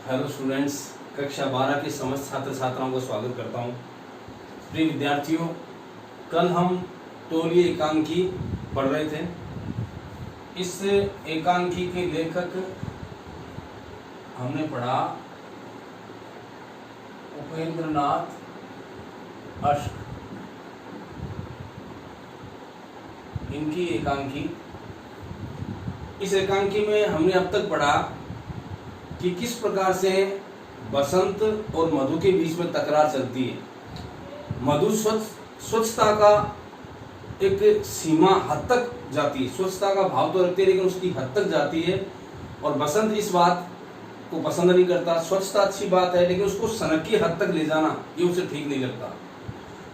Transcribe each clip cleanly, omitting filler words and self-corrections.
Hello students, कक्षा 12 के समस्त छात्र छात्राओं का स्वागत करता हूं। प्रिय विद्यार्थियों, कल हम तौलिए एकांकी पढ़ रहे थे। इस एकांकी के लेखक हमने पढ़ा उपेंद्रनाथ अश्क। इनकी एकांकी, इस एकांकी में हमने अब तक पढ़ा कि किस प्रकार से बसंत और मधु के बीच में तकरार चलती है। मधु स्वच्छता का एक सीमा हद तक जाती है, स्वच्छता का भाव तो रखती है लेकिन उसकी हद तक जाती है। और बसंत इस बात को पसंद नहीं करता। स्वच्छता अच्छी बात है लेकिन उसको सनक की हद तक ले जाना ये उसे ठीक नहीं लगता।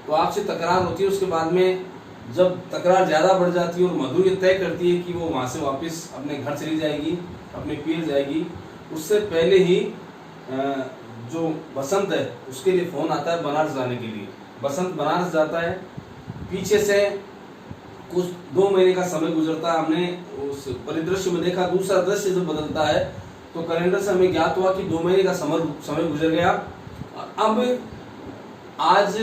तो आपसे तकरार होती है। उसके बाद में जब तकरार ज़्यादा बढ़ जाती है और मधु ये तय करती है कि वो वहाँ से वापस अपने घर चली जाएगी, अपने पीर जाएगी, उससे पहले ही जो बसंत है उसके लिए फ़ोन आता है बनारस जाने के लिए। बसंत बनारस जाता है। पीछे से कुछ 2 महीने का समय गुजरता है। हमने उस परिदृश्य में देखा। दूसरा दृश्य जब बदलता है तो कैलेंडर से हमें ज्ञात हुआ कि 2 महीने का समय गुजर गया। अब आज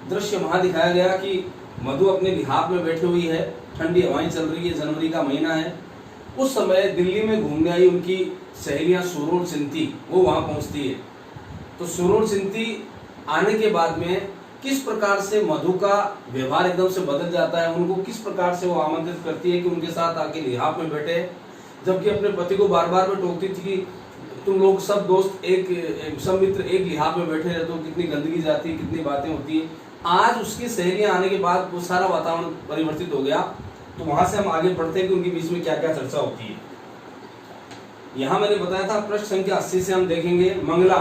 दृश्य वहाँ दिखाया गया कि मधु अपने लिहाफ में बैठी हुई है, ठंडी हवाएं चल रही है, जनवरी का महीना है। उस समय दिल्ली में घूमने आई उनकी सहेलियां सुरोल सिंती, वो वहां पहुंचती है। तो सुरोल सिंती आने के बाद में किस प्रकार से मधु का व्यवहार एकदम से बदल जाता है, उनको किस प्रकार से वो आमंत्रित करती है कि उनके साथ आके लिहाफ में बैठे, जबकि अपने पति को बार बार में टोकती थी कि तुम लोग सब दोस्त सब मित्र एक लिहाफ में बैठे रहते हो, कितनी गंदगी जाती है, कितनी बातें होती है। आज उसकी सहेलियां आने के बाद वो सारा वातावरण परिवर्तित हो गया। तो वहां से हम आगे बढ़ते हैं कि उनके बीच में क्या क्या चर्चा होती है। यहाँ मैंने बताया था पृष्ठ संख्या 80 से हम देखेंगे। मंगला,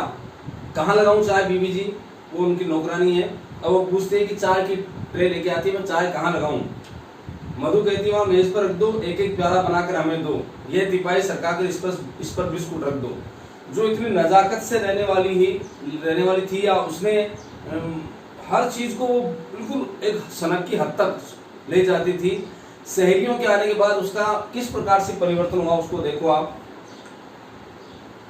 कहाँ लगाऊं चाय बीबी जी? वो उनकी नौकरानी है। अब वो पूछते हैं कि चाय की ट्रे लेके आती है, मैं चाय कहाँ लगाऊं? मधु कहती है वहाँ मेज पर रख दो, एक एक प्याला बनाकर हमें दो, ये तिपाही सरका कर इस पर बिस्कुट रख दो। जो इतनी नजाकत से रहने वाली थी, या उसने हर चीज को बिल्कुल एक सनक की हद तक ले जाती थी। सहेलियों के आने के बाद उसका किस प्रकार से परिवर्तन हुआ उसको देखो आप।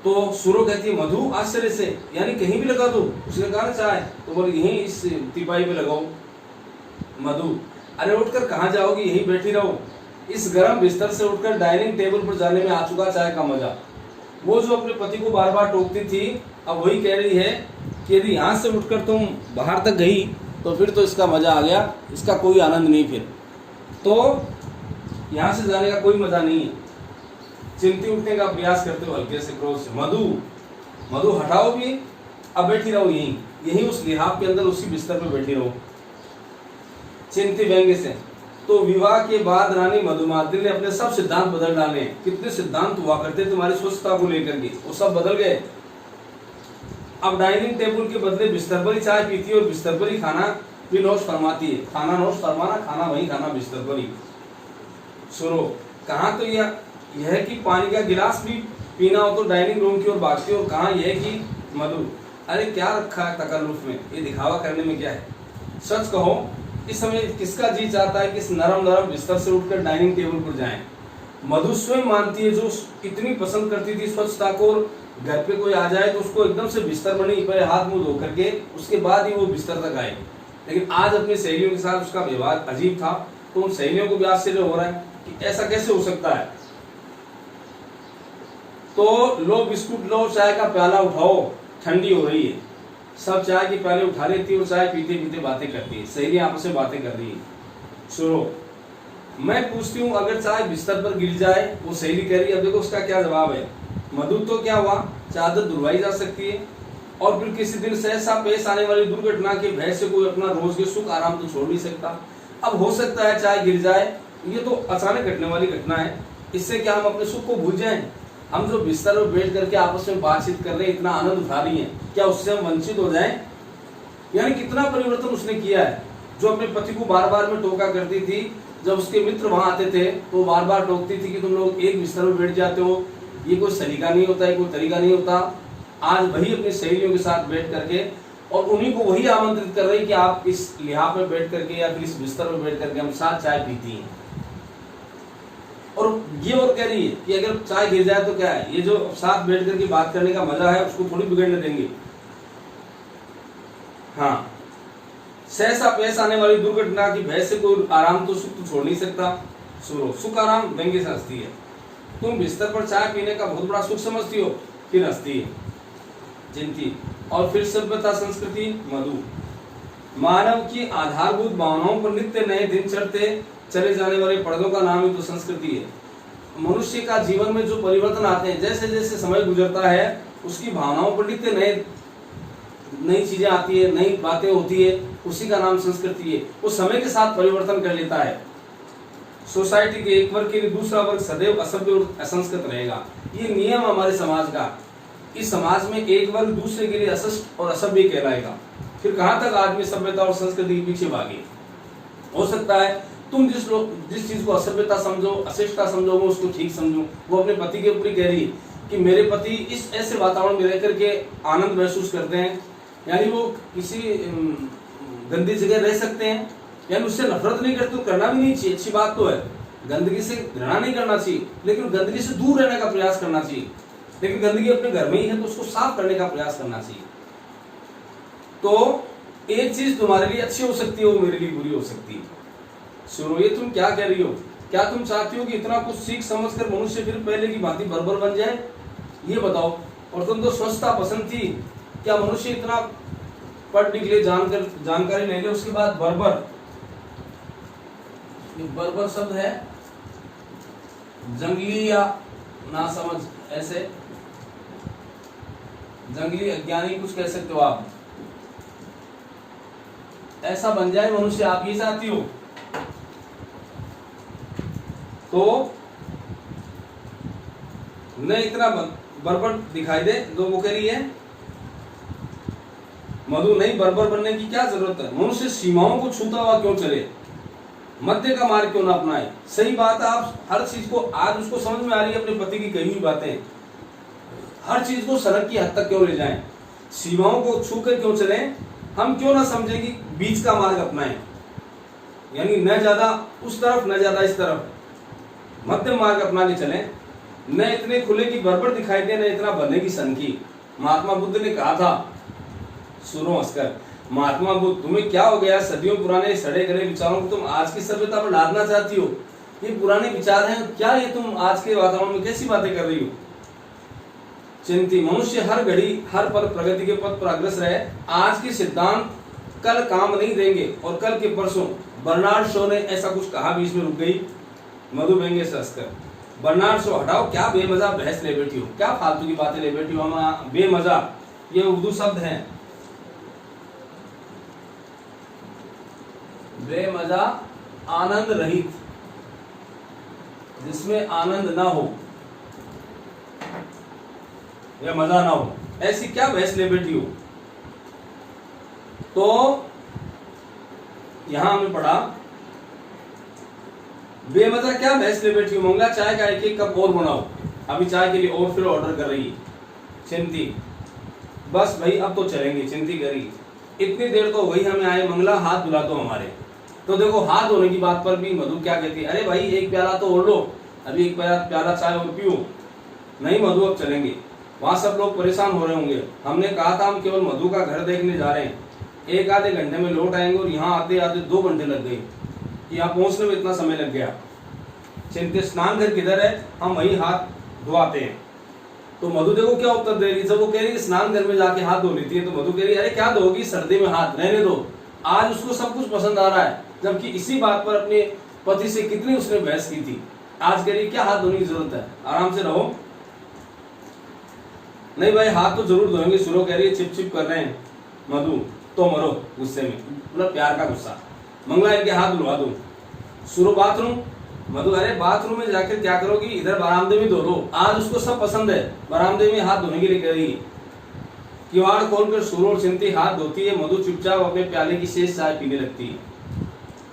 तो सुरो कहती है मधु आश्चर्य से, यानी कहीं भी लगा दो? उसने कहा ना चाय, तो बोले यहीं इस तिपाही पे लगाओ। मधु, अरे उठकर कहाँ जाओगी, यहीं बैठी रहो। इस गर्म बिस्तर से उठकर डाइनिंग टेबल पर जाने में आ चुका चाय का मजा। वो जो अपने पति को बार बार टोकती थी, अब वही कह रही है कि यदि यहाँ से उठकर तुम बाहर तक गई तो फिर तो इसका मजा आ गया, इसका कोई आनंद नहीं, फिर तो यहाँ से जाने का कोई मजा नहीं है। चिंती उठने का प्रयास करते हो हल्के से क्रोध से। मधु हटाओ भी, अब बैठी रहो यहीं उस लिहाफ के अंदर उसी बिस्तर में बैठी रहो। चिंती व्यंग्य से, तो विवाह के बाद रानी मधुमालती ने अपने सब सिद्धांत बदल डाले। कितने सिद्धांत हुआ करते तुम्हारी स्वच्छता को लेकर के, वो सब बदल गए। अब डाइनिंग टेबल के बदले बिस्तर पर ही चाय पीती है और बिस्तर पर ही खाना भी नोश फरमाती है। खाना नोश फरमाना, खाना वही खाना बिस्तर पर ही। सुनो, कहाँ तो यह कि पानी का गिलास भी पीना हो तो डाइनिंग रूम की ओर भागती, और कहाँ यह कि मधु, अरे क्या रखा है तकल्लुफ में, ये दिखावा करने में क्या है? सच कहो, इस समय किसका जी चाहता है कि इस नरम बिस्तर से उठकर डाइनिंग टेबल पर जाएं? मधु स्वयं मानती है, जो इतनी पसंद करती थी स्वच्छता को, घर पे कोई आ जाए तो उसको एकदम से बिस्तर पर नहीं, पहले हाथ मुंह धो करके उसके बाद ही वो बिस्तर तक आए। लेकिन आज अपनी सहेलियों के साथ उसका व्यवहार अजीब था। तो उन सहेलियों को भी आश्चर्य हो रहा है कि ऐसा कैसे हो सकता है। तो लो बिस्कुट लो, चाय का प्याला उठाओ, ठंडी हो रही है। सब चाय की प्याले उठा लेती है और चाय पीते पीते बातें करती है। सहेलियां आपस में बातें कर रही है। सुनो, मैं पूछती हूँ अगर चाय बिस्तर पर गिर जाए? वो सहेली कह रही है, अब देखो उसका क्या जवाब है। मधु, तो क्या हुआ, चादर धुलवाई जा सकती है, और फिर किसी दिन सहसा पेश आने वाली दुर्घटना के भय से कोई अपना रोज के सुख आराम तो छोड़ नहीं सकता। अब हो सकता है चाय गिर जाए, ये तो अचानक घटने वाली घटना है, इससे क्या हम अपने सुख को भूल जाएं? हम जो बिस्तर पर बैठ करके आपस में बातचीत कर रहे हैं, इतना आनंद उठा रही हैं, क्या उससे हम वंचित हो जाएं? यानी कितना परिवर्तन उसने किया है। जो अपने पति को बार बार में टोका करती थी, जब उसके मित्र वहां आते थे तो बार बार टोकती थी कि तुम लोग एक बिस्तर में बैठ जाते हो, ये कोई सलीका नहीं होता है, कोई तरीका नहीं होता। आज वही अपनी सहेलियों के साथ बैठ करके और उन्हीं को वही आमंत्रित कर रही कि आप इस लिहाफ में बैठ करके या फिर इस बिस्तर में बैठ करके हम साथ चाय पीती हैं। और ये और कह रही है कि अगर चाय गिर जाए तो क्या है, ये जो साथ बैठ करके बात करने का मजा है उसको थोड़ी बिगड़ने देंगे। हाँ, सहसा पेश आने वाली दुर्घटना की भय से कोई आराम तो सुख तो छोड़ नहीं सकता। सुनो, सुख आराम व्यंग्य से हंसती है। तुम बिस्तर पर चाय पीने का बहुत बड़ा सुख समझती हो, फिर हंसती है चिंती। और फिर सभ्यता संस्कृति मधु, मानव की आधारभूत भावनाओं पर नित्य नए दिन चढ़ते चले जाने वाले पर्दों का नाम ही तो संस्कृति है। मनुष्य का जीवन में जो परिवर्तन आते हैं, जैसे जैसे समय गुजरता है उसकी भावनाओं पर नित्य नई चीजें आती है, नई बातें होती है, उसी का नाम संस्कृति है। वो समय के साथ परिवर्तन कर लेता है। सोसाइटी के एक वर्ग के लिए दूसरा वर्ग सदैव असभ्य और असंस्कृत रहेगा, ये नियम हमारे समाज का। इस समाज में एक वर्ग दूसरे के लिए अशिष्ट और असभ्य कहलाएगा। फिर कहां तक आदमी सभ्यता और संस्कृति के पीछे भागे। हो सकता है तुम जिस चीज को असभ्यता समझो, अशिष्टता समझो, वो उसको ठीक समझो। वो अपने पति के ऊपर ही कह रही है कि मेरे पति इस ऐसे वातावरण में रहकर के आनंद महसूस करते हैं, यानी वो किसी गंदी जगह रह सकते हैं, यानी उससे नफरत नहीं करते, तो करना भी नहीं चाहिए, अच्छी बात तो है। गंदगी से घृणा नहीं करना चाहिए, लेकिन गंदगी से दूर रहने का प्रयास करना चाहिए। लेकिन गंदगी अपने घर में ही है तो उसको साफ करने का प्रयास करना चाहिए। तो एक चीज तुम्हारे लिए अच्छी हो सकती है, वो मेरे लिए बुरी हो सकती है। सुनो, ये तुम क्या कह रही हो? क्या तुम चाहती हो कि इतना कुछ सीख समझ कर मनुष्य फिर पहले की भांति बर्बर बन जाए? ये बताओ। और तुम तो स्वच्छता पसंद थी, क्या मनुष्य इतना पढ़ लिख ले, जानकारी ले ले, उसके बाद बर्बर। ये बर्बर शब्द है जंगली या ना समझ, ऐसे जंगली अज्ञानी कुछ कह सकते हो आप। ऐसा बन जाए मनुष्य, आप ये चाहती हो? तो न इतना बर्बर दिखाई दे, तो वो कह रही है मधु, नहीं बर्बर बनने की क्या जरूरत है। मनुष्य सीमाओं को छूता हुआ क्यों चले, मध्य का मार्ग क्यों ना अपनाए। सही बात है, आप हर चीज को आज उसको समझ में आ रही है, अपने पति की कही हुई बातें, हर चीज को सड़क की हद तक क्यों ले जाएं, सीमाओं को छू कर क्यों चले। हम क्यों ना समझें कि बीच का मार्ग अपनाएं, यानी न ज्यादा उस तरफ न ज्यादा इस तरफ, मध्यम मार्ग अपना के चलें। न इतने खुले की बर्बर दिखाई दे, न इतना बनने की सनकी। महात्मा बुद्ध ने कहा था, सुनो हंसकर, महात्मा बुद्ध तुम्हें क्या हो गया, सदियों पुराने सड़े गले विचारों को तुम आज की सभ्यता पर लादना चाहती हो। ये पुराने विचार हैं क्या, ये तुम आज के वातावरण में कैसी बातें कर रही हो। चिंती, मनुष्य हर घड़ी हर पल प्रगति के पथ पर अग्रसर है। आज के सिद्धांत कल काम नहीं देंगे, और कल के परसों। बर्नार्ड शो ने ऐसा कुछ कहा, बीच में रुक गई मधु व्यंग्य से हंसकर। बर्नार्ड शो, हटाओ, क्या बेमजा बहस ले बैठी हो, क्या फालतू की बातें ले बैठी हो। हम बेमजा, ये उर्दू शब्द है, बेमजा आनंद रहित, जिसमें आनंद ना हो या मजा ना हो, ऐसी क्या बहस ले बैठी हो। तो यहां हमने पढ़ा, बेमजा क्या बहस ले बैठी हो, मंगला चाय का एक कप और बनाओ। अभी चाय के लिए और फिर ऑर्डर कर रही है चिंती। बस भाई अब तो चलेंगे, चिंती करी, इतनी देर तो वही हमें आए, मंगला हाथ धुला दो हमारे। तो देखो, हाथ धोने की बात पर भी मधु क्या कहती है, अरे भाई एक प्याला तो और लो, अभी एक प्याला चाय और पियो। नहीं मधु, अब चलेंगे, वहां सब लोग परेशान हो रहे होंगे। हमने कहा था हम केवल मधु का घर देखने जा रहे हैं, एक आधे घंटे में लौट आएंगे, और यहाँ आते आते 2 घंटे लग गए, यहाँ पहुंचने में इतना समय लग गया। चिंतित, स्नान घर किधर है, हम वही हाथ धोआते हैं। तो मधु देखो क्या उत्तर दे रही है। जब वो कह रही है स्नान घर में जाके हाथ धो लेती है, तो मधु कह रही है अरे क्या धोगी, सर्दी में हाथ, रहने दो। आज उसको सब कुछ पसंद आ रहा है, जबकि इसी बात पर अपने पति से कितनी उसने बहस की थी। आज कह रही क्या हाथ धोने की जरूरत है, आराम से रहो। नहीं भाई हाथ तो जरूर धोएंगे। सुरो कह रही है चिप चिप कर रहे हैं मधु, तो मरो गुस्से में, मतलब प्यार का गुस्सा। मंगला इनके हाथ धुलवा दो। सुरो बाथरूम, मधु अरे बाथरूम में जाकर क्या करोगी, इधर बरामदे में धो लो, आज उसको सब पसंद है, बरामदे में हाथ धोने के लिए कह रही है। किवाड़ खोलकर सुरो और चिंती हाथ धोती है, मधु चुपचाप अपने प्याले की शेष चाय पीने लगती है।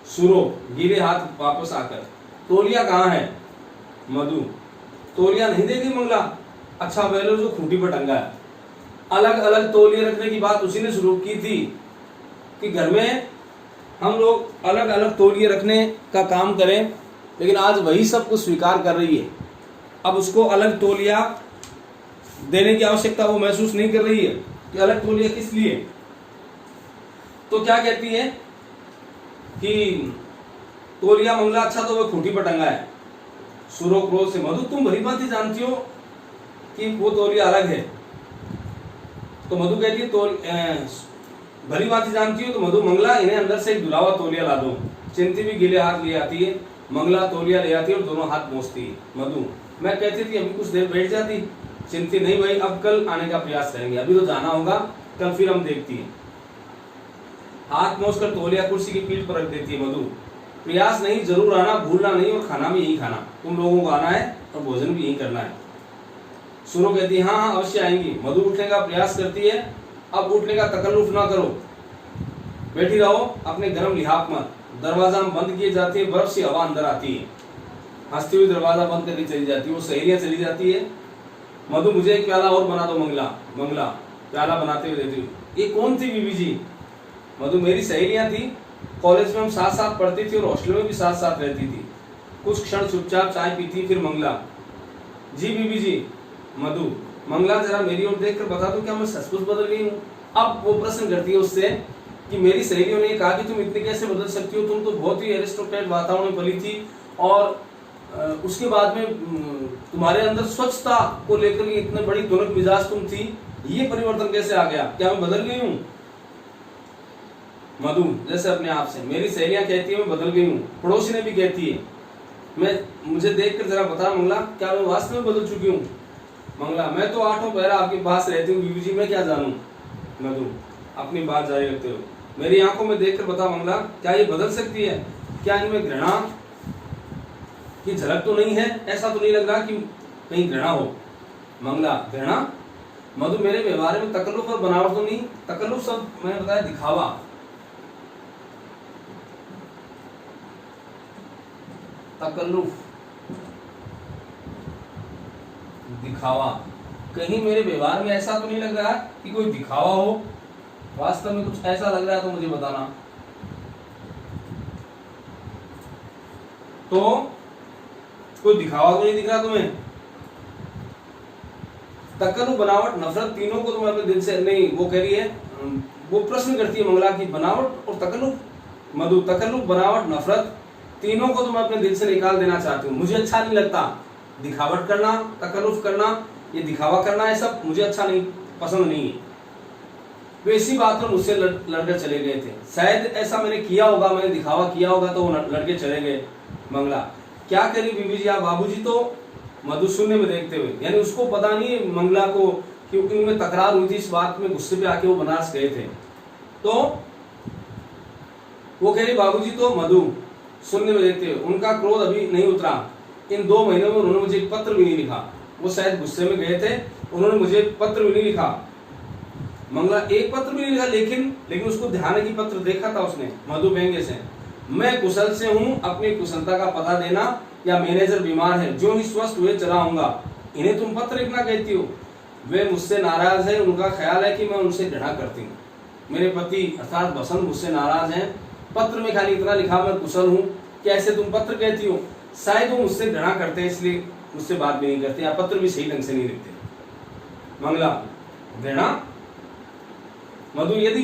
सुरो गीले हाथ वापस आकर, तौलिया कहाँ है। मधु, तौलिया नहीं देगी मंगला, अच्छा पहले जो खूंटी पर टंगा है। अलग अलग तौलिए रखने की बात उसी ने शुरू की थी कि घर में हम लोग अलग अलग तौलिए रखने का काम करें, लेकिन आज वही सब कुछ स्वीकार कर रही है। अब उसको अलग तौलिया देने की आवश्यकता वो महसूस नहीं कर रही है कि अलग तौलिया किस लिए। तो क्या कहती है कि तौलिया मंगला अच्छा तो वह खूंटी पर टंगा है। सुरो क्रोध से मधु तुम भली भांति जानती हो कि वो तौलिया अलग है। तो मधु कहती है भली भांति जानती हो तो मधु मंगला इन्हें अंदर से एक धुला तौलिया ला दो। चिंती भी गीले हाथ ले आती है, मंगला तौलिया ले आती है और दोनों हाथ पहुंचती है। मधु मैं कहती थी अभी कुछ देर बैठ जाती। चिंती नहीं भाई अब कल आने का प्रयास करेंगे, अभी तो जाना होगा, कल फिर हम देखती है। हाथ पहुंचकर तौलिया कुर्सी की पीठ पर रख देती है। मधु प्रयास नहीं, जरूर आना, भूलना नहीं, और खाना भी यही खाना, तुम लोगों को आना है और भोजन भी यही करना है। सुरो कहती है हाँ हाँ अवश्य आएंगी। मधु उठने का प्रयास करती है। अब उठने का तकल्लुफ ना करो, बैठी रहो, अपने गर्म लिहाफ मत। दरवाजा बंद किए जाती है, बर्फ सी हवा अंदर आती है। हंसती हुई दरवाजा बंद करके चली जाती है। वो सहेलियां चली जाती है। मधु मुझे एक प्याला और बना दो। मंगला मंगला प्याला बनाते हुए देती हूँ। ये कौन थी बीबी जी? मधु मेरी सहेलियां थी, कॉलेज में हम साथ साथ पढ़ती थी और हॉस्टल में भी साथ साथ रहती थी। कुछ क्षण चुपचाप चाय पीती, फिर मंगला जी बीबी जी। मधु मंगला जरा मेरी ओर देखकर बता दो क्या मैं सचमुच बदल गई हूँ? अब वो प्रश्न करती है उससे कि मेरी सहेलियों ने कहा कि तुम इतने कैसे बदल सकती हो, तुम तो बहुत ही एरिस्टोक्रेट वातावरण में पली थी और उसके बाद में तुम्हारे अंदर स्वच्छता को लेकर इतने बड़ी तुनक मिजाज तुम थी, ये परिवर्तन कैसे आ गया? क्या मैं बदल गई हूँ? मधु जैसे अपने आप से। मेरी सहेलियां कहती है मैं बदल गई हूँ, पड़ोसी ने भी कहती है। मुझे देखकर जरा बता मंगला क्या मैं वास्तव में बदल चुकी हूँ? मंगला मैं तो आठों पहरा आपके पास रहती हूँ बीबी जी, मैं क्या जानूं। मधु अपनी बात जारी रखते हो मेरी आंखों में देखकर बता मंगला क्या ये बदल सकती है? क्या इनमें घृणा की झलक तो नहीं है? ऐसा तो नहीं लग रहा कि कहीं घृणा हो? मंगला घृणा? मधु मेरे व्यवहार में तकल्लुफ और बनावट तो नहीं? तकल्लुफ सब मैंने बताया दिखावा, तकल्लुफ दिखावा। कहीं मेरे व्यवहार में ऐसा तो नहीं लग रहा कि कोई दिखावा हो? वास्तव में कुछ ऐसा लग रहा है तो मुझे बताना। तो कोई दिखावा तो नहीं दिख रहा तुम्हें? तकल्लुफ, बनावट, नफरत, तीनों को तुम अपने दिल से नहीं, वो कह रही है, वो प्रश्न करती है मंगला की बनावट और तकल्लुफ। मधु तकल्लुफ, बनावट, नफरत, तीनों को तुम अपने दिल से निकाल देना चाहती हूँ। मुझे अच्छा नहीं लगता दिखावट करना, तकल्लुफ करना, ये दिखावा करना, है सब मुझे अच्छा नहीं, पसंद नहीं है। वे इसी बात पर मुझसे लड़कर चले गए थे। शायद ऐसा मैंने किया होगा, मैंने दिखावा किया होगा तो वो लड़के चले गए। मंगला क्या करी बीबी जी आप? बाबूजी तो मधु शून्य में देखते हुए, यानी उसको पता नहीं मंगला को क्योंकि उनमें तकरार हुई थी, इस बात में गुस्से पे आके वो बनारस गए थे। तो वो कह रही बाबूजी तो मधु शून्य में देखते हुए, उनका क्रोध अभी नहीं उतरा। इन 2 महीनों में उन्होंने मुझे एक पत्र भी नहीं लिखा। वो शायद गुस्से में गए थे, उन्होंने मुझे पत्र भी नहीं लिखा। मंगला एक पत्र भी नहीं लिखा, लेकिन उसको ध्यान है कि पत्र देखा था उसने। मधु व्यंग्य से मैं कुशल से हूँ, अपनी कुशलता का पता देना, या मैनेजर बीमार है, जो ही स्वस्थ हुए चला आऊंगा। इन्हें तुम पत्र लिखना कहती हो? वे मुझसे नाराज है, उनका ख्याल है कि मैं उनसे घृणा करती हूँ। मेरे पति अर्थात बसंत मुझसे नाराज हैं। पत्र में खाली इतना लिखा मैं कुशल हूँ, कैसे तुम पत्र कहती हो? शायद वो मुझसे घृणा करते हैं इसलिए मुझसे बात भी नहीं करते, या पत्र भी सही ढंग से नहीं लिखते। मंगला घृणा? मधु यदि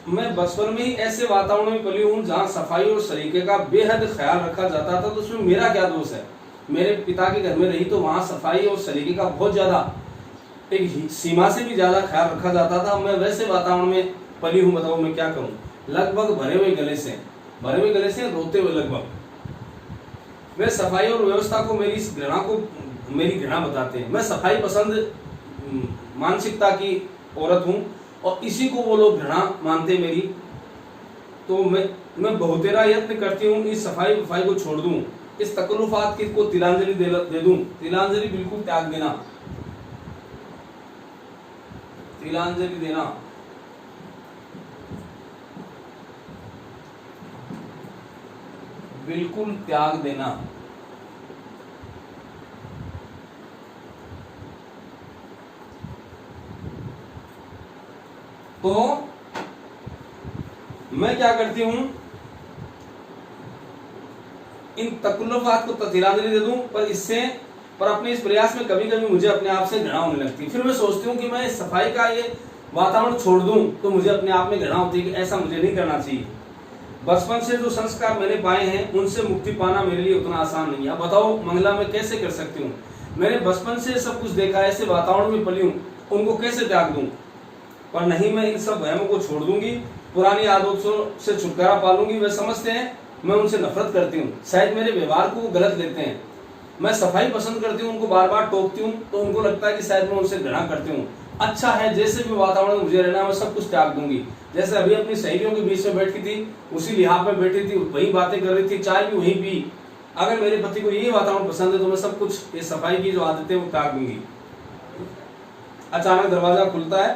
मैं बचपन में ही ऐसे वातावरण में पली हूँ जहाँ सफाई और सलीके का बेहद ख्याल रखा जाता था, तो उसमें मेरा क्या दोष है? मेरे पिता के घर में रही तो वहाँ सफाई और सलीके का बहुत ज्यादा, एक सीमा से भी ज्यादा ख्याल रखा जाता था। मैं वैसे वातावरण में पली हूँ, बताओ मैं क्या करूँ? लगभग भरे हुए गले से रोते हुए लगभग। वे सफाई और व्यवस्था को मेरी घृणा बताते हैं। मैं सफाई पसंद मानसिकता की औरत हूँ और इसी को वो लोग घृणा मानते मेरी। तो मैं बहुतेरा यत्न करती हूँ इस सफाई वफाई को छोड़ दूं, इस तकल्लुफात को तिलांजलि दे दूं। तिलांजलि बिल्कुल त्याग देना, तिलांजलि देना। बिल्कुल त्याग देना। तो मैं क्या करती हूं, इन तकल्लुफ़ात को तिलांजलि दे दूं, पर अपने इस प्रयास में कभी कभी मुझे अपने आप से घृणा होने लगती है। फिर मैं सोचती हूँ कि मैं सफाई का ये वातावरण छोड़ दूं तो मुझे अपने आप में घृणा होती है कि ऐसा मुझे नहीं करना चाहिए। बचपन से जो संस्कार मैंने पाए हैं उनसे मुक्ति पाना मेरे लिए उतना आसान नहीं है। अब बताओ मंगला मैं कैसे कर सकती हूँ? मैंने बचपन से सब कुछ देखा, ऐसे वातावरण में पली हूँ, उनको कैसे त्याग दूं? पर नहीं, मैं इन सब वहमों को छोड़ दूंगी, पुरानी आदतों से छुटकारा पा लूंगी। वे समझते हैं मैं उनसे नफरत करती हूँ, शायद मेरे व्यवहार को गलत लेते हैं। मैं सफाई पसंद करती हूँ, उनको बार बार टोकती हूँ तो उनको लगता है कि शायद मैं उनसे घृणा करती हूँ। अच्छा है, जैसे भी वातावरण में मुझे रहना, मैं सब कुछ त्याग दूंगी। जैसे अभी अपनी सहेलियों के बीच में बैठी थी, उसी लिहाफ में बैठी थी, वही बातें कर रही थी, चाय भी वही पी। अगर मेरे पति को यही वातावरण पसंद है तो मैं सब कुछ, ये सफाई की जो आदतें वो त्याग दूंगी। अचानक दरवाजा खुलता है,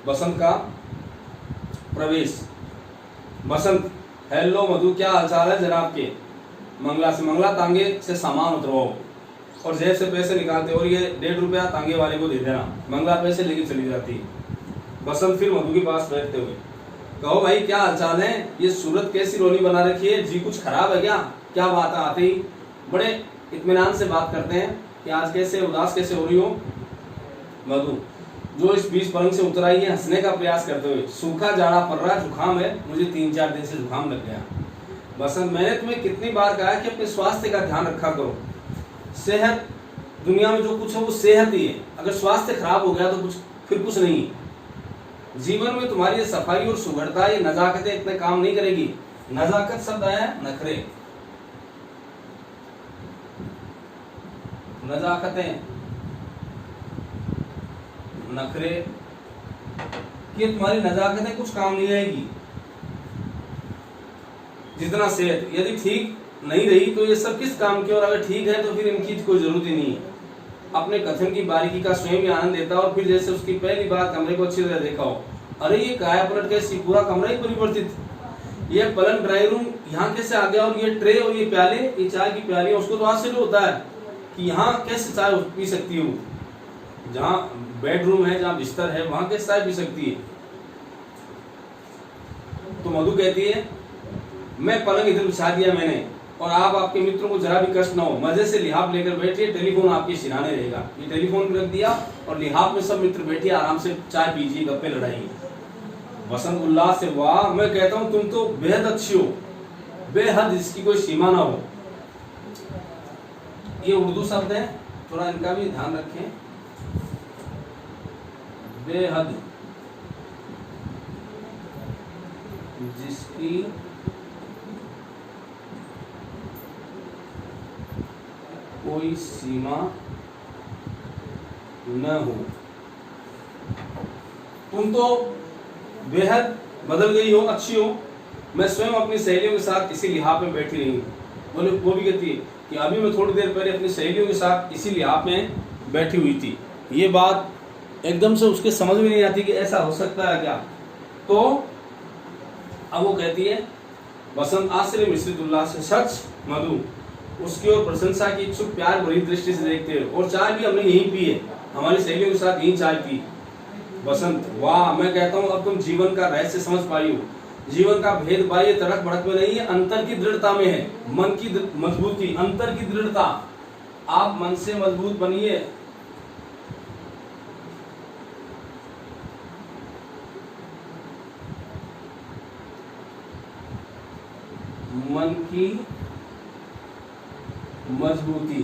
बसंत का प्रवेश। बसंत, हेलो मधु, क्या हालचाल है जनाब के? मंगला से, मंगला तांगे से सामान उतरवाओ और जेब से पैसे निकालते और ये 1.5 रुपया तांगे वाले को दे देना। मंगला पैसे लेके चली जाती है। बसंत फिर मधु के पास बैठते हुए, कहो भाई क्या हालचाल है? ये सूरत कैसी रोनी बना रखी है, जी कुछ खराब है क्या? क्या बात है? आते ही बड़े इत्मीनान से बात करते हैं कि आज कैसे उदास कैसे हो रही हो? मधु, जो इस बीच पलंग से उतर आई है हंसने का प्रयास करते हुए, सूखा जाड़ा पड़ रहा, जुकाम है, मुझे 3-4 दिन से जुकाम लग गया। बसंत, मैंने तुम्हें कितनी बार कहा कि अपने स्वास्थ्य का ध्यान रखा करो। सेहत, दुनिया में जो कुछ है वो सेहत ही है। अगर स्वास्थ्य खराब हो गया तो फिर कुछ नहीं। जीवन में तुम्हारी सफाई और सुघड़ता, ये नजाकतें इतने काम नहीं करेगी। नजाकत शब्द है नखरे, नजाकतें, नखरे, कि तुम्हारी नजाकतें कुछ काम नहीं आएगी जितना सेहत। यदि ठीक नहीं रही तो ये सब किस काम की, और अगर ठीक है तो फिर इनकी कोई जरूरत ही नहीं है। अपने कथन की बारीकी का स्वयं ही आनंद लेता और फिर जैसे उसकी पहली बार कमरे को अच्छी तरह देखा हो, अरे ये काया पलट कैसी, पूरा कमरा ही परिवर्तित। ये पलंग ड्राइंग रूम यहाँ कैसे आ गया, और ये ट्रे और ये प्याले, ये चाय की प्याली, उसको तो आश्चर्य होता है कि यहाँ कैसे चाय पी सकती हूँ। जहाँ बेडरूम है, जहाँ बिस्तर है, वहां कैसे चाय पी सकती है? तो मधु कहती है, मैं पलंग इधर बिछा दिया मैंने, और आप आपके मित्रों को जरा भी कष्ट ना हो, मजे से लिहाफ लेकर बैठिए, टेलीफोन आपके सिराने रहेगा। ये टेलीफोन रख दिया और लिहाफ में सब मित्र बैठिए, आराम से चाय पीजिए, गप्पे लड़ाइए। बसंत उल्लास से, वाह, मैं कहता हूँ तुम तो बेहद अच्छी हो, बेहद, इसकी कोई सीमा ना हो। ये उर्दू शब्द है, थोड़ा इनका भी ध्यान रखें। बेहद, जिसकी कोई सीमा न हो। तुम तो बेहद बदल गई हो, अच्छी हो। मैं स्वयं अपनी सहेलियों के साथ इसी लिहाफ में बैठी रही हूँ। बोले, वो भी कहती है कि अभी मैं थोड़ी देर पहले अपनी सहेलियों के साथ इसी लिहाफ में बैठी हुई थी। ये बात एकदम से उसके समझ में नहीं आती कि ऐसा हो सकता है क्या। तो अब वो कहती है, बसंत आश्चर्य मिश्रित उल्लास से, सच? मधु उसकी ओर प्रशंसा की इच्छुक प्यार भरी दृष्टि से देखते हुए, और चाय भी हमने यहीं पी है, हमारी सहेलियों के साथ यहीं चाय पी। बसंत, वाह, मैं कहता हूँ अब तुम जीवन का रहस्य समझ पाई हो। जीवन का भेद बाह्य तड़क भड़क में नहीं है, अंतर की दृढ़ता में है। मन की मजबूती, अंतर की दृढ़ता। आप मन से मजबूत बनिए। मन की मजबूती,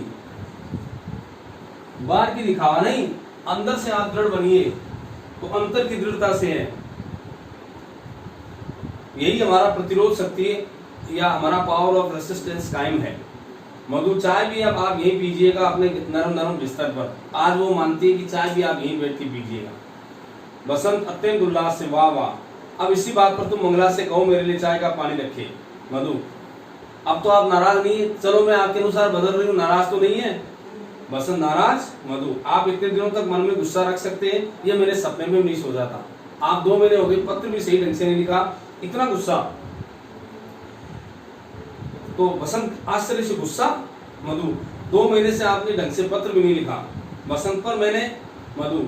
बाहर की दिखावा नहीं, अंदर से आप दृढ़ बनिए, तो अंतर की दृढ़ता से है। यही हमारा प्रतिरोध शक्ति या हमारा पावर ऑफ रेसिस्टेंस कायम है। मधु, चाय भी अब आप यहीं पीजिएगा अपने नरम नरम बिस्तर पर। आज वो मानती है कि चाय भी आप यहीं बैठ के पीजिएगा। बसंत अत्यंत उल्लास से, वाह वाह, अब इसी बात पर तुम मंगला से कहो मेरे लिए चाय का पानी रखे। मधु, अब तो आप नाराज नहीं है, चलो मैं आपके अनुसार बदल रही हूँ, नाराज तो नहीं है? बसंत, नाराज? मधु, आप इतने दिनों तक मन में गुस्सा रख सकते हैं, ये मेरे सपने में भी नहीं सो जाता। आप 2 महीने हो गए, पत्र भी सही ढंग से नहीं लिखा, इतना गुस्सा। तो बसंत आश्चर्य से, गुस्सा? मधु, 2 महीने से आपने ढंग से पत्र भी नहीं लिखा। बसंत, पर मैंने, मधु,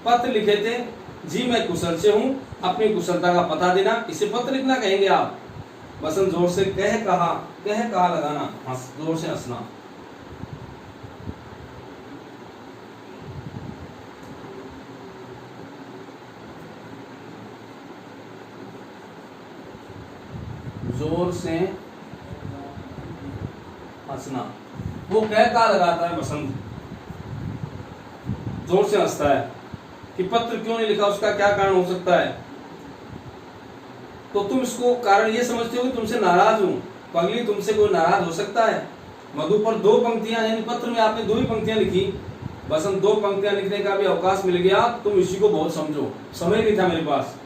पत्र लिखे थे जी, मैं कुशल से हूँ, अपनी कुशलता का पता देना, इसे पत्र लिखना कहेंगे आप? बसंत जोर से कह कहा लगाना, जोर से हंसना। जोर से हंसना। वो कह लगाता है बसंत, जोर से हंसता है कि पत्र क्यों नहीं लिखा, उसका क्या कारण हो सकता है। तो तुम इसको कारण ये समझते हो कि तुमसे नाराज हूं, पगली तुमसे कोई नाराज हो सकता है। मधु पर 2 पंक्तियां, यानी पत्र में आपने 2 ही पंक्तियां लिखी। बसंत 2 पंक्तियां लिखने का भी अवकाश मिल गया, तुम इसी को बहुत समझो, समय नहीं था मेरे पास।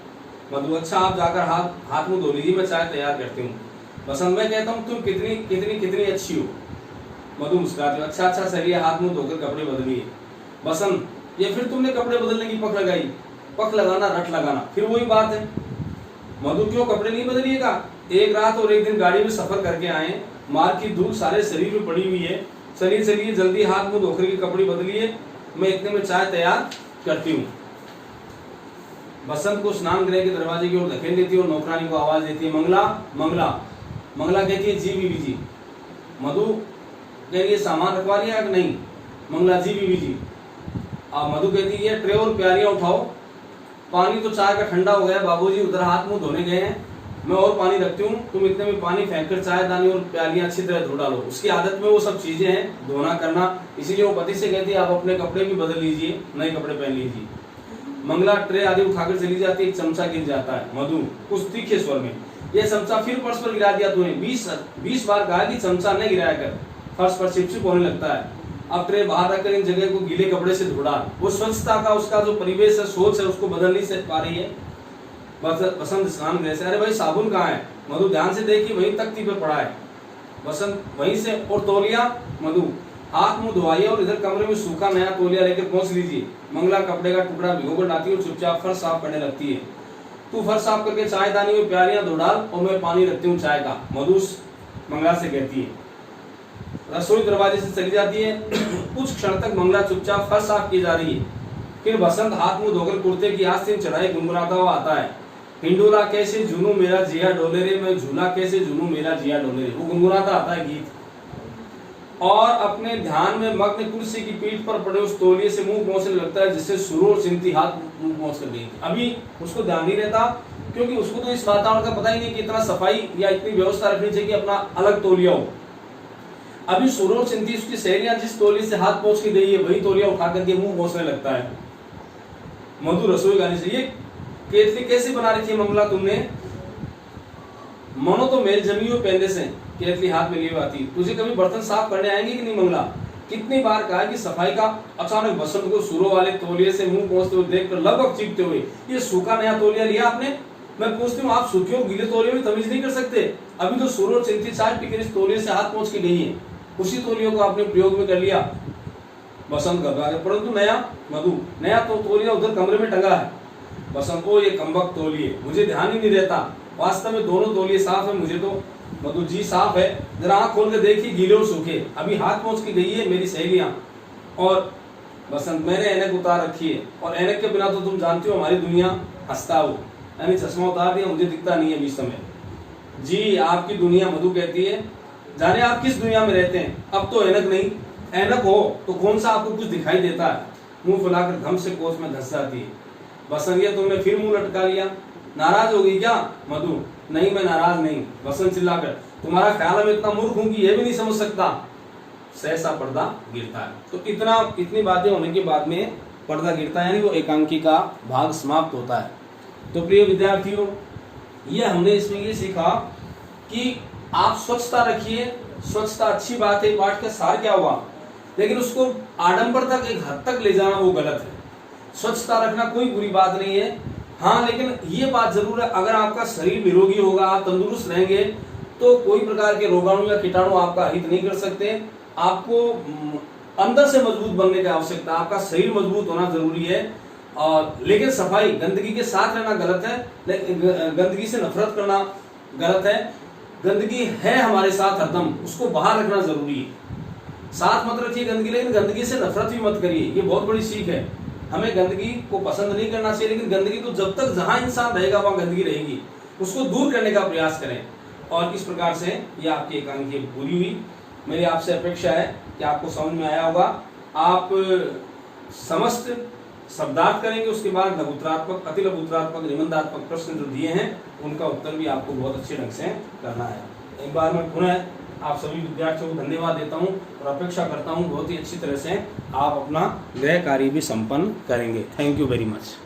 मधु अच्छा आप जाकर हाथ मुंह धो लीजिए, मैं चाय तैयार करती हूँ। बसंत मैं कहता हूँ तुम कितनी कितनी कितनी अच्छी हो। मधु मुस्कुराती हो, अच्छा सही है, हाथ मुंह धोकर कपड़े बदलिए। बसंत ये फिर तुमने कपड़े बदलने की पक लगाई, पक लगाना रट लगाना, फिर वही बात है। मधु क्यों कपड़े नहीं बदलिएगा, एक रात और एक दिन गाड़ी में सफर करके आए, मार की धूल सारे शरीर में पड़ी हुई है, चलिए जल्दी हाथ मुंह धोकर के कपड़े बदलिए, मैं इतने में चाय तैयार करती हूँ। बसंत को स्नान गृह के दरवाजे की ओर धकेल देती है और नौकरानी को आवाज देती है, मंगला मंगला। मंगला कहती है जी बीबी जी। मधु कहेगी सामान रखवा लिया कि नहीं, मंगला जी बीबी जी। अब मधु कहती है ट्रे और प्यालियां उठाओ, पानी तो चाय का ठंडा हो गया, बाबूजी उधर हाथ मुंह धोने गए हैं, मैं और पानी रखती हूँ, तुम इतने में पानी फेंककर चाय दानी और प्यालियां अच्छी तरह धो डालो। उसकी आदत में वो सब चीजें हैं, धोना करना, इसीलिए वो पति से कहती है आप अपने कपड़े भी बदल लीजिए, नए कपड़े पहन लीजिए। मंगला ट्रे आदि उठाकर चली जाती है, एक चमचा गिर जाता है। मधु कुछ तीखे स्वर में, ये चमचा फिर फर्श पर गिरा दिया तूने, 20 बार कहा कि चमचा नहीं गिराया कर, फर्श पर चिपचिप होने लगता है। अब ट्रे बाहर रखकर इन जगह को गीले कपड़े से धो डाल। वो स्वच्छता का उसका जो परिवेश है, सोच है, उसको बदल नहीं पा रही है। बसंत स्नान गृह से, अरे भाई साबुन कहाँ है। मधु ध्यान से देखिए, वही तख्ती पर पड़ा है। बसंत वहीं से, और तौलिया। मधु हाथ मुंह धोइए और इधर कमरे में सूखा नया तौलिया लेकर पहुंच लीजिए। मंगला कपड़े का टुकड़ा भिगोकर लाती है और चुपचाप फर्श साफ करने लगती है। तू फर्श साफ करके चाय दानी में प्यालियां धो डाल और मैं पानी रखती हूँ चाय का, मधु मंगला से कहती है। रसोई दरवाजे से चली जाती है। कुछ क्षण तक मंगला चुपचाप फर्श साफ की जा रही है। फिर बसंत हाथ मुंह धोकर कुर्ते की आस्तीन चढ़ाई गुनगुनाता हुआ आता है, हिंडोला कैसे झूनू मेरा जिया डोले रे, मैं झूला कैसे झूनू मेरा जिया डोले रे। वो गुनगुनाता आता है गीत, और अपने ध्यान में मग्न कुर्सी की पीठ पर पड़े उस तौलिए से मुंह पहुंचने लगता है जिससे सुरूर चिंती हाथ मुंह पहुंच कर गई। अभी उसको ध्यान नहीं रहता, क्योंकि उसको तो इस वातावरण का पता ही नहीं कि इतना सफाई या इतनी व्यवस्था रखनी चाहिए कि अपना अलग तौलिया हो। अभी सुरूर चिंती उसकी सहेलियां जिस तौलिए से हाथ पहुंच के गई है, वही तौलिया उठा करके मुंह पहुंचने लगता है। मधु रसोई गाने से, ये केतली कैसे बना रही थी मंगला तुमने, मनो तो मेल जमी हुई पहले से, केतली हाथ में लिए आती, तुझे कभी बर्तन साफ करने आएंगे कि नहीं मंगला। कितनी बार कहा कि सफाई का। अचानक बसंत को सूरों वाले तौलिए से मुंह पहुंचते हुए देखकर लगभग चीखते हुए, ये सूखा नया तौलिया लिया आपने। मैं पूछती हूँ आप सूखे और गीले तौलिए में तमीज नहीं कर सकते। अभी तो सूरों चिंती चाय पीकर इस तौलिए से हाथ पहुंच के गई है, उसी तौलियों को आपने प्रयोग में कर लिया। बसंत घबरा गया, परंतु नया। मधु नया तो तौलिया उधर कमरे में टंगा है। बसंत को ये कमबख्त तौलिए, मुझे ध्यान ही नहीं रहता, वास्तव में दोनों तौलिए साफ है मुझे तो। मधु जी साफ है, जरा आंख खोल के देखिए गीले और सूखे, अभी हाथ पहुंच के गई है मेरी सहेलियां। और बसंत मैंने ऐनक उतार रखी है, और ऐनक के बिना तो तुम जानती हो हमारी दुनिया हंसता हो, यानी चश्मा उतार दिया मुझे दिखता नहीं है बीच समय। जी आपकी दुनिया, मधु कहती है, जाने आप किस दुनिया में रहते हैं। अब तो ऐनक नहीं, ऐनक हो तो कौन सा आपको कुछ दिखाई देता है। मुंह फुलाकर घम से कोच में धंस जाती है। बसंत ये तुमने फिर मुंह लटका लिया, नाराज हो गई क्या। मधु नहीं मैं नाराज नहीं। बसंत चिल्लाकर, तुम्हारा ख्याल है इतना मूर्ख हूं कि यह भी नहीं समझ सकता। सहसा पर्दा गिरता है। तो इतनी बातें होने के बाद में पर्दा गिरता है, यानी वो एकांकी का भाग समाप्त होता है। तो प्रिय विद्यार्थियों, ये हमने इसमें ये सीखा कि आप स्वच्छता रखिए, स्वच्छता अच्छी बात है, पाठ का सार क्या हुआ, लेकिन उसको आडंबर तक एक हद तक ले जाना वो गलत है। स्वच्छता रखना कोई बुरी बात नहीं है, हाँ, लेकिन ये बात जरूर है, अगर आपका शरीर निरोगी होगा, आप तंदुरुस्त रहेंगे, तो कोई प्रकार के रोगाणु या कीटाणु आपका हित नहीं कर सकते। आपको अंदर से मजबूत बनने की आवश्यकता, आपका शरीर मजबूत होना जरूरी है। और लेकिन सफाई, गंदगी के साथ रहना गलत है, गंदगी से नफरत करना गलत है। गंदगी है हमारे साथ हरदम, उसको बाहर रखना जरूरी है। साथ मत रखिए गंदगी, लेकिन गंदगी से नफरत भी मत करिए, ये बहुत बड़ी सीख है। हमें गंदगी को पसंद नहीं करना चाहिए, लेकिन गंदगी तो जब तक जहां इंसान रहेगा वहां गंदगी रहेगी, उसको दूर करने का प्रयास करें। और इस प्रकार से ये आपकी एकांकी पूरी हुई। मेरी आपसे अपेक्षा है कि आपको समझ में आया होगा। आप समस्त शब्दार्थ करेंगे, उसके बाद लघुतरात्मक, अति लघुतरात्मक, निबंधात्मक प्रश्न जो दिए हैं उनका उत्तर भी आपको बहुत अच्छे ढंग से करना है। एक बार मैं पुनः आप सभी विद्यार्थियों को धन्यवाद देता हूं और अपेक्षा करता हूं बहुत ही अच्छी तरह से आप अपना गृह कार्य भी संपन्न करेंगे। Thank you very much.